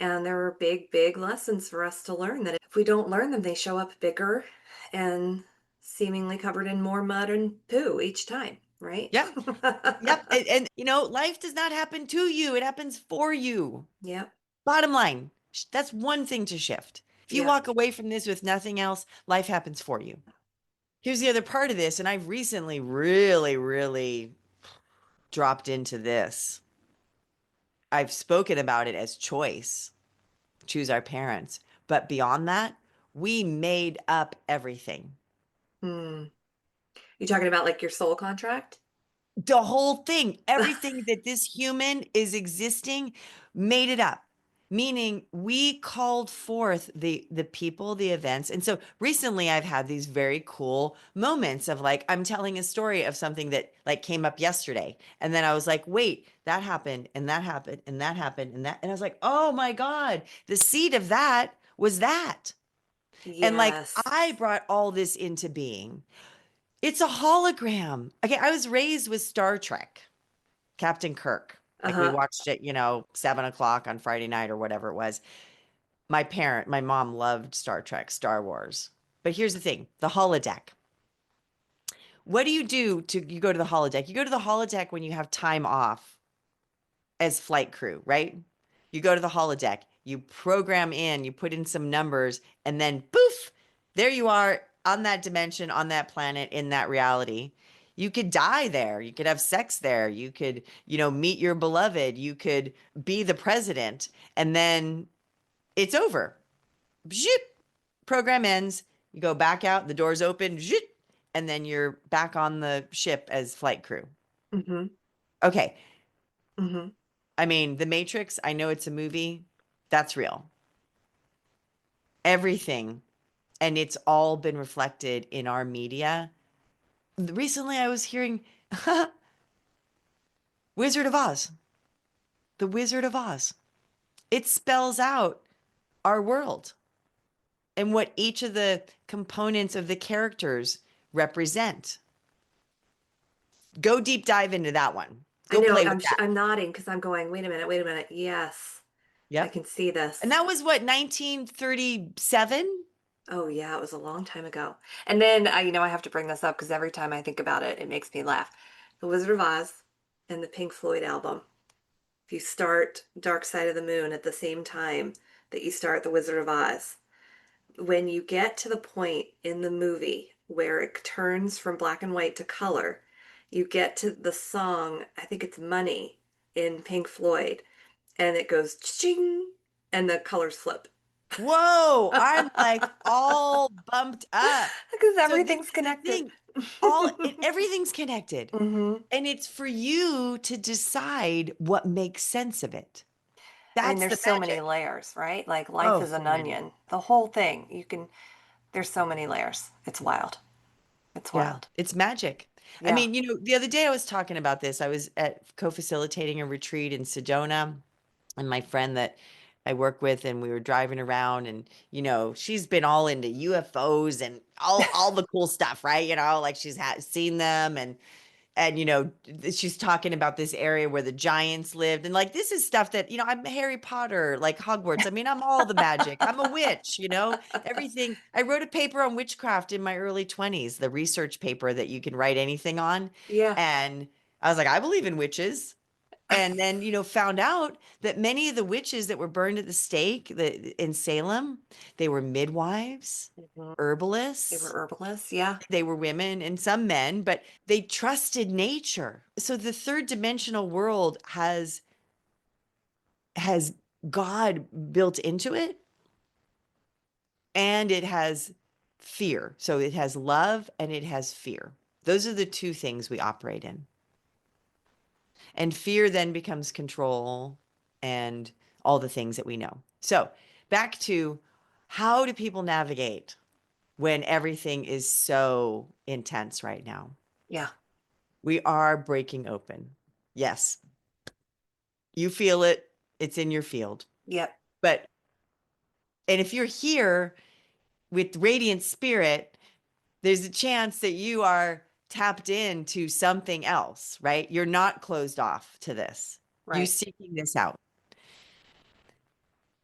And there are big, big lessons for us to learn that if we don't learn them, they show up bigger and seemingly covered in more mud and poo each time, right? Yep. Yep. And, you know, life does not happen to you. It happens for you. Yep. Bottom line, that's one thing to shift. If you Yeah. walk away from this with nothing else, life happens for you. Here's the other part of this. And I've recently really, really dropped into this. I've spoken about it as choice, choose our parents. But beyond that, we made up everything. Hmm. You talking about like your soul contract? The whole thing, everything that this human is existing, made it up. Meaning we called forth the people, the events. And so recently I've had these very cool moments of like, I'm telling a story of something that like came up yesterday. And then I was like, wait, that happened and that happened and that happened and that. And I was like, oh my God, the seed of that was that. And like, Yes. I brought all this into being. It's a hologram. Okay, I was raised with Star Trek, Captain Kirk. Like we Uh-huh. watched it, 7 o'clock on Friday night or whatever it was. My mom loved Star Trek, Star Wars. But here's the thing, the holodeck. What do? You go to the holodeck? You go to the holodeck when you have time off as flight crew, right? You go to the holodeck, you program in, you put in some numbers, and then poof, there you are on that dimension, on that planet, in that reality. You could die there. You could have sex there. You could, meet your beloved. You could be the president, and then it's over. Zhip, program ends. You go back out, the doors open, zhip, and then you're back on the ship as flight crew. Mm-hmm. Okay. Mm-hmm. I mean, The Matrix, I know it's a movie. That's real. Everything. And it's all been reflected in our media. Recently, I was hearing Wizard of Oz. The Wizard of Oz. It spells out our world and what each of the components of the characters represent. Go deep dive into that one. I Go know. play with that. I'm nodding because I'm going, wait a minute, wait a minute. Yes, I Yep. can see this. And that was what, 1937? Oh yeah, it was a long time ago. And then I have to bring this up because every time I think about it, it makes me laugh. The Wizard of Oz and the Pink Floyd album. If you start Dark Side of the Moon at the same time that you start The Wizard of Oz, when you get to the point in the movie where it turns from black and white to color, you get to the song, I think it's Money in Pink Floyd, and it goes ching, and the colors flip. Whoa, I'm like all bumped up. Because So this everything's is the connected. thing. Everything's connected. Hmm. And it's for you to decide what makes sense of it. I mean, That's there's the so many magic. layers, right? Like life Oh, is so an many. onion. The whole thing. There's so many layers. It's wild. It's Yeah, wild. it's magic. I Yeah. mean, the other day I was talking about this. I was at co-facilitating a retreat in Sedona, and my friend that I work with, and we were driving around, and she's been all into UFOs and all the cool stuff, right? Like she's seen them, and she's talking about this area where the giants lived, and like this is stuff that I'm Harry Potter, like Hogwarts. I mean, I'm all the magic. I'm a witch, everything. I wrote a paper on witchcraft in my early 20s, the research paper that you can write anything on, Yeah. and I was like, I believe in witches. And then, found out that many of the witches that were burned at the stake in Salem, they were midwives, Mhm. They were herbalists. herbalists. Yeah. They were women and some men, but they trusted nature. So the third dimensional world has God built into it, and it has fear. So it has love and it has fear. Those are the two things we operate in. And fear then becomes control and all the things that we know. So back to, how do people navigate when everything is so intense right now? Yeah. We are breaking open. Yes. You feel it. It's in your field. Yep. And if you're here with radiant spirit, there's a chance that you are tapped into something else, right? You're not closed off to this. You Right. seeking this out.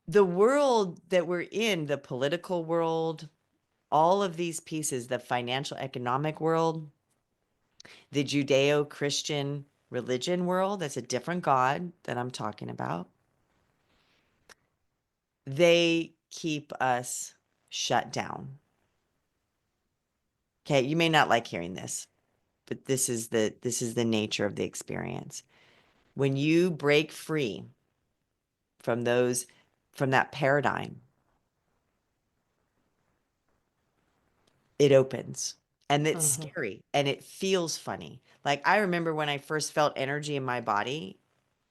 The world that we're in, the political world, all of these pieces, the financial economic world, the Judeo-Christian religion world, that's a different God that I'm talking about. They keep us shut down. Okay, you may not like hearing this, but this is the nature of the experience. When you break free from that paradigm, it opens, and it's Hmm. scary and it feels funny. Like I remember when I first felt energy in my body,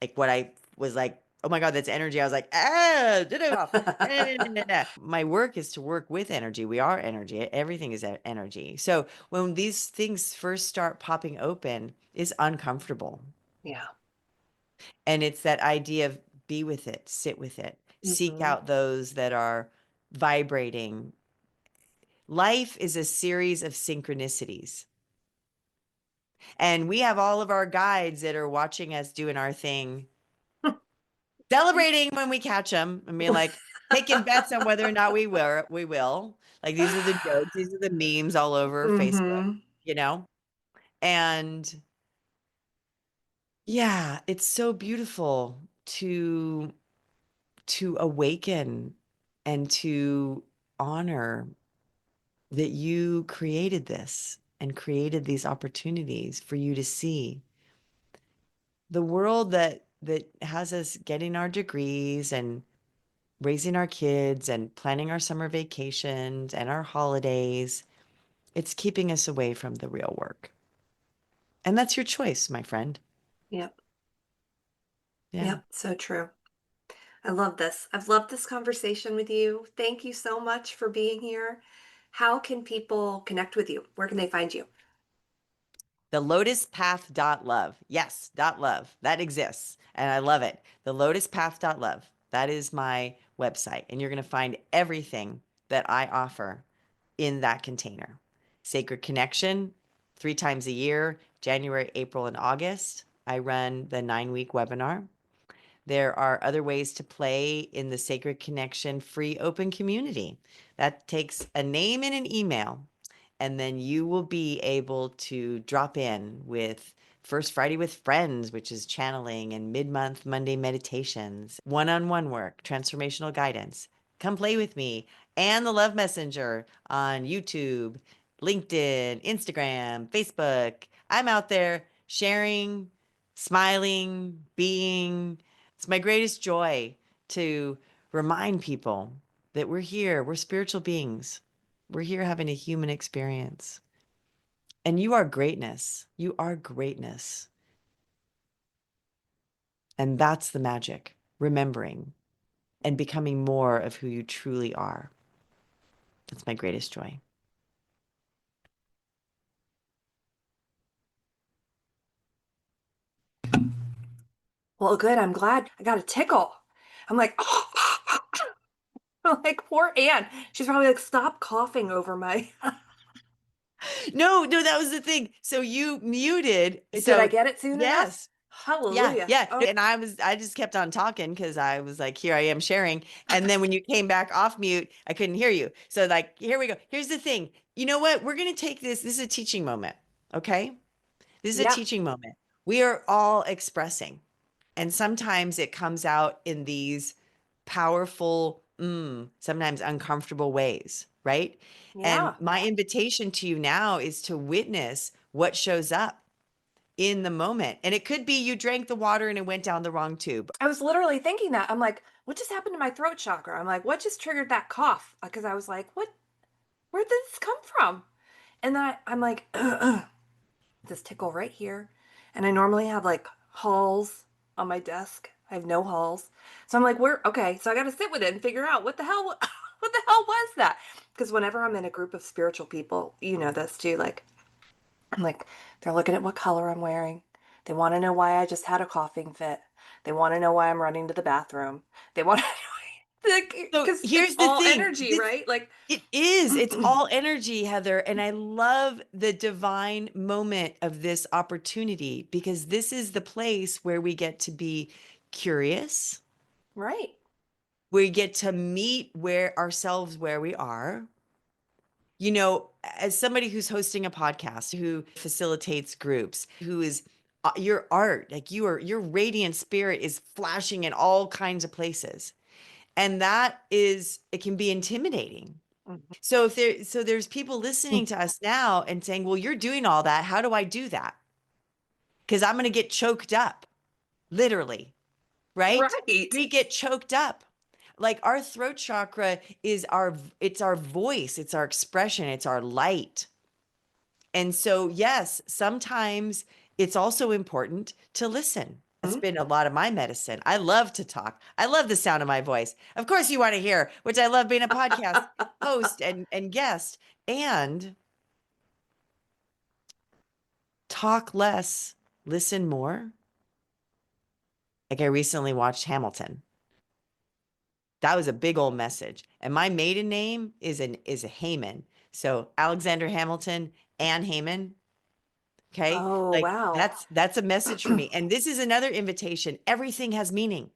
like what I was like, oh my God, that's energy. I was like, my work is to work with energy. We are energy. Everything is energy. So when these things first start popping open, it's uncomfortable. Yeah. And it's that idea of be with it, sit with it, seek Hmm. out those that are vibrating Life is a series of synchronicities. And we have all of our guides that are watching us doing our thing, celebrating when we catch them. I mean, like taking bets on whether or not we will. We will. Like these are the jokes, these are the memes all over Facebook, Mm-hmm. you know? And yeah, it's so beautiful to awaken and to honor that you created this and created these opportunities for you to see the world that has us getting our degrees and raising our kids and planning our summer vacations and our holidays. It's keeping us away from the real work. And that's your choice, my friend. Yep. Yeah. Yep. So true. I love this. I've loved this conversation with you. Thank you so much for being here. How can people connect with you? Where can they find you? The Lotus Path .love. Yes, .love. That exists. And I love it. The Lotus Path .love. That is my website. And you're going to find everything that I offer in that container. Sacred Connection, 3 times a year, January, April, and August. I run the 9-week webinar. There are other ways to play in the Sacred Connection free open community. That takes a name and an email, and then you will be able to drop in with First Friday with Friends, which is channeling, and mid-month Monday meditations, one-on-one work, transformational guidance. Come play with me and the Love Messenger on YouTube, LinkedIn, Instagram, Facebook. I'm out there sharing, smiling, being. It's my greatest joy to remind people that we're here. We're spiritual beings. We're here having a human experience. And you are greatness. You are greatness. And that's the magic, remembering and becoming more of who you truly are. That's my greatest joy. Well, good. I'm glad I got a tickle. I'm like, like poor Ann. She's probably like, stop coughing over my. No, that was the thing. So you muted. Did I So get it soon enough? yes. Yeah, Hallelujah. yeah. Oh, And I just kept on talking because I was like, here I am sharing. And then when you came back off mute, I couldn't hear you. So like, here we go. Here's the thing. You know what? We're going to take this. This is a teaching moment. Okay. This is a yeah. teaching moment. We are all expressing. And sometimes it comes out in these powerful, sometimes uncomfortable ways, right? And Yeah. my invitation to you now is to witness what shows up in the moment. And it could be you drank the water and it went down the wrong tube. I was literally thinking that. I'm like, what just happened to my throat chakra? I'm like, what just triggered that cough? Because I was like, what? Where did this come from? And then I'm like, this tickle right here. And I normally have like halls on my desk. I have no halls. So I'm like, where? Okay. So I got to sit with it and figure out what the hell, what the hell was that? Because whenever I'm in a group of spiritual people, you know this too. Like, I'm like, they're looking at what color I'm wearing. They want to know why I just had a coughing fit. They want to know why I'm running to the bathroom. They want to know, So because it's here's the all thing. energy, right? Like, It is. It's all energy, Heather. And I love the divine moment of this opportunity because this is the place where we get to be curious. right. We get to meet ourselves where we are. You know, as somebody who's hosting a podcast, who facilitates groups, who is your art, like your radiant spirit is flashing in all kinds of places. And it can be intimidating. Mhm. So there's people listening to us now and saying, well, you're doing all that. How do I do that? Because I'm going to get choked up, literally, right? Right. We get choked up. Like our throat chakra it's our voice, it's our expression, it's our light. And so, yes, sometimes it's also important to listen. That's been a lot of my medicine. I love to talk. I love the sound of my voice. Of course, you want to hear, which I love being a podcast host and guest, and talk less, listen more. Like I recently watched Hamilton. That was a big old message. And my maiden name is a Haman. So Alexander Hamilton, Anne Hayman. Okay. Oh, Like wow. that's a message for me. And this is another invitation. Everything has meaning.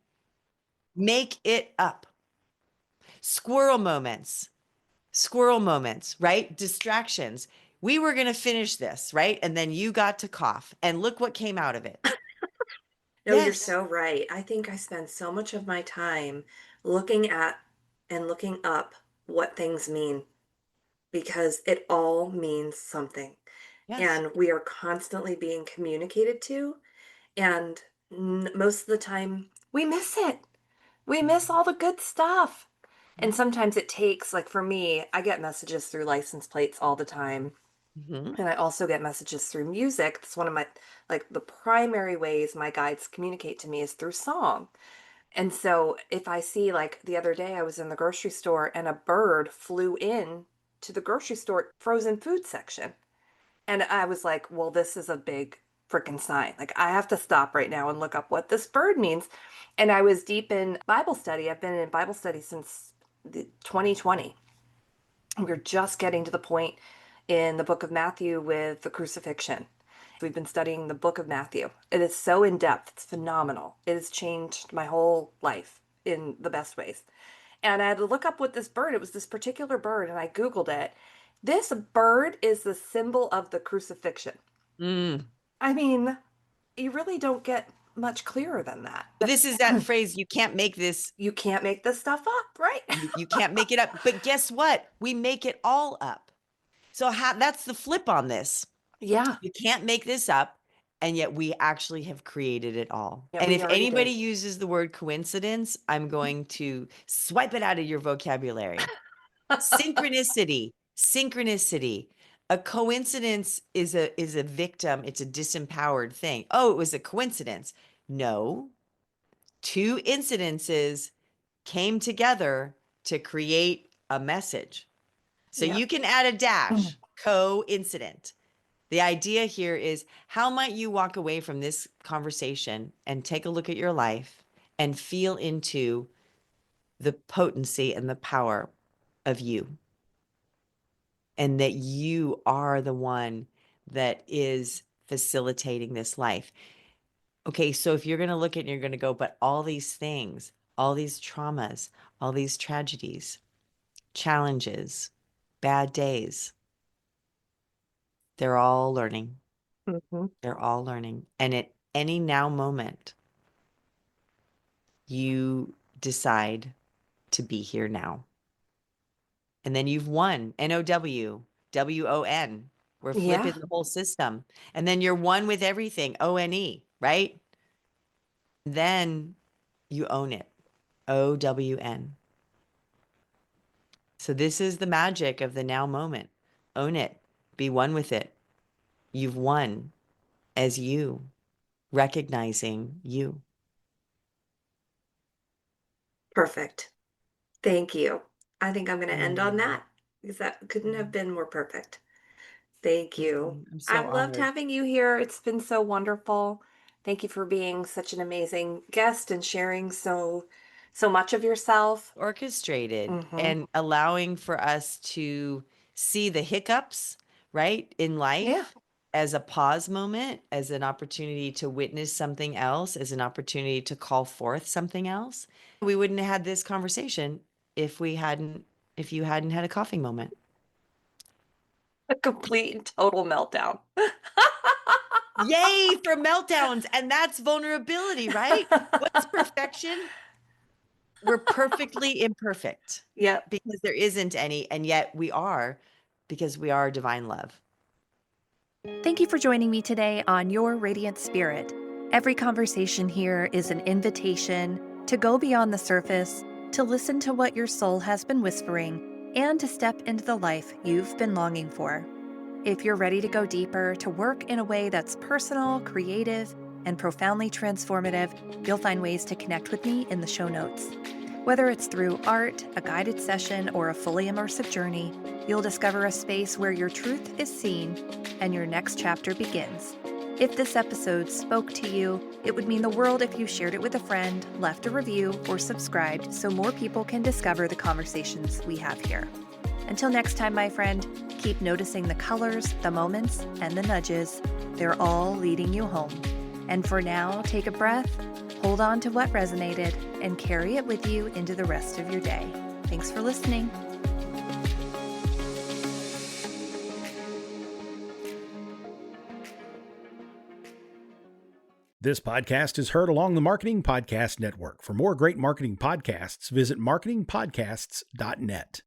Make it up. Squirrel moments, right? Distractions. We were going to finish this, right? And then you got to cough and look what came out of it. No, you're Yes. so right. I think I spend so much of my time looking at and looking up what things mean because it all means something. Yes. And we are constantly being communicated to. And most of the time, we miss it. We miss all the good stuff. And sometimes it takes, like for me, I get messages through license plates all the time. Mhm. And I also get messages through music. It's one of my, like, the primary ways my guides communicate to me is through song. And so if I see, like the other day, I was in the grocery store and a bird flew in to the grocery store frozen food section. And I was like, well, this is a big freaking sign. Like, I have to stop right now and look up what this bird means. And I was deep in Bible study. I've been in Bible study since 2020. We're just getting to the point in the book of Matthew with the crucifixion. We've been studying the book of Matthew. It is so in depth, it's phenomenal. It has changed my whole life in the best ways. And I had to look up what this bird, it was this particular bird, and I Googled it. This bird is the symbol of the crucifixion. Mm. I mean, you really don't get much clearer than that. This is that phrase, you can't make this, You can't make this stuff up, right? you can't make it up. But guess what? We make it all up. So that's the flip on this. Yeah. You can't make this up. And yet we actually have created it all. Yeah, And we if already anybody did. uses the word coincidence, I'm going to swipe it out of your vocabulary. Synchronicity. A coincidence is a victim. It's a disempowered thing. Oh, it was a coincidence. No, two incidences came together to create a message. So Yep. you can add a dash, coincident. The idea here is how might you walk away from this conversation and take a look at your life and feel into the potency and the power of you, and that you are the one that is facilitating this life. Okay, so if you're going to look at it and you're going to go, but all these things, all these traumas, all these tragedies, challenges, bad days, they're all learning. Mm-hmm. They're all learning. And at any now moment, you decide to be here now. And then you've won. NOW, WON. We're Yeah. flipping the whole system. And then you're one with everything, ONE, right? Then you own it, OWN. So this is the magic of the now moment. Own it. Be one with it. You've won as you, recognizing you. Perfect. Thank you. I think I'm going to end on Mm. that because that couldn't have been more perfect. Thank you. I'm so I've loved honored. having you here. It's been so wonderful. Thank you for being such an amazing guest and sharing so much of yourself. Orchestrated Mm-hmm. and allowing for us to see the hiccups, right, in life. Yeah. As a pause moment, as an opportunity to witness something else, as an opportunity to call forth something else. We wouldn't have had this conversation if you hadn't had a coughing moment. A complete and total meltdown. Yay for meltdowns. And that's vulnerability, right? What's perfection? We're perfectly imperfect. Yep. Because there isn't any, and yet we are, because we are divine love. Thank you for joining me today on Your Radiant Spirit. Every conversation here is an invitation to go beyond the surface, to listen to what your soul has been whispering, and to step into the life you've been longing for. If you're ready to go deeper, to work in a way that's personal, creative, and profoundly transformative, you'll find ways to connect with me in the show notes. Whether it's through art, a guided session, or a fully immersive journey, you'll discover a space where your truth is seen and your next chapter begins. If this episode spoke to you, it would mean the world if you shared it with a friend, left a review, or subscribed so more people can discover the conversations we have here. Until next time, my friend, Keep noticing the colors, the moments, and the nudges. They're all leading you home. And for now, take a breath, hold on to what resonated, and carry it with you into the rest of your day. Thanks for listening. This podcast is heard along the Marketing Podcast Network. For more great marketing podcasts, visit marketingpodcasts.net.